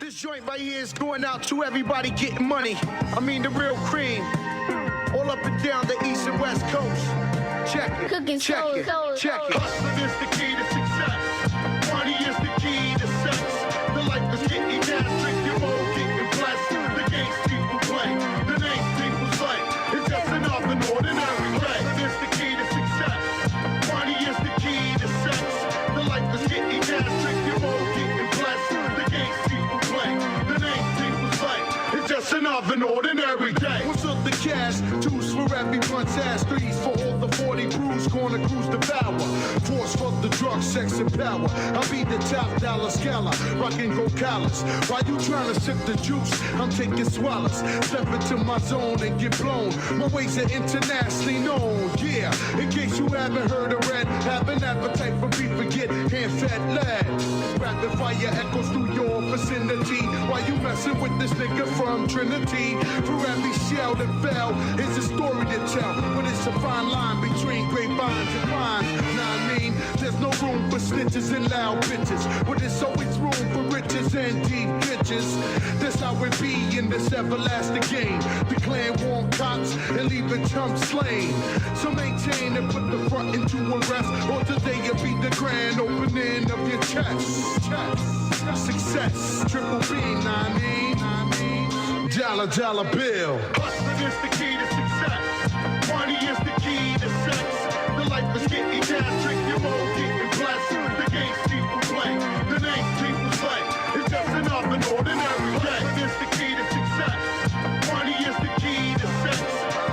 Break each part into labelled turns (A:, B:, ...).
A: This joint right here is going out to everybody getting money. I mean the real cream. All up and down the east and west coast. Check it,
B: Cooking
A: check
B: soul,
A: it,
B: soul,
A: check
B: soul.
A: it. Hustling is the key to success. Money is the key to sex. The life is getting down, drinking more, getting blessed. The games people play, the names people say. It's just enough an ordinary day. Hustling is the key to success. Money is the key to sex. The life is getting down, drinking more, getting blessed. The games people play, the names people say. It's just enough an ordinary day. What's up the cash? Twos for everyone's ass. Threes for all the 40 crews gonna cruise the power. Force for the drugs, sex and power. I'll be the top dollar scholar, rockin' gold collars. While you tryna sip the juice, I'm taking swallows. Step into my zone and get blown. My ways are internationally known. Yeah, in case you haven't heard of red, have an appetite for beef and get hand-fed lead. Rapid fire echoes through your vicinity while you messin' with this nigga from Trinity. For every shell that fell is a story to tell, but it's a fine line between grapevines and wine. Nah, I mean, there's no room for snitches and loud bitches, but there's always room for riches and deep ditches. That's how it be in this everlasting game. The clan want cops and leave a chump slain. So maintain and put the front into a rest, or today will be the grand opening of your chest. Success, triple B, nah, I mean, dollar, dollar bill. Hustling is the key to success. Money is the key to sex. The life is getting down, drinking more, getting blessed. The games people play, the names people say. It's just enough an ordinary day. Hustling is the key to success. Money is the key to sex.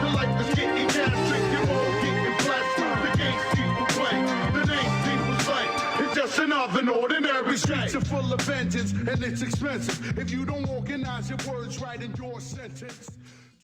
A: The life is getting down, drinking more, getting blessed. The games people play, the names people say. It's just enough an ordinary day. Streets are full of vengeance and it's expensive if you don't organize your words right in your sentence.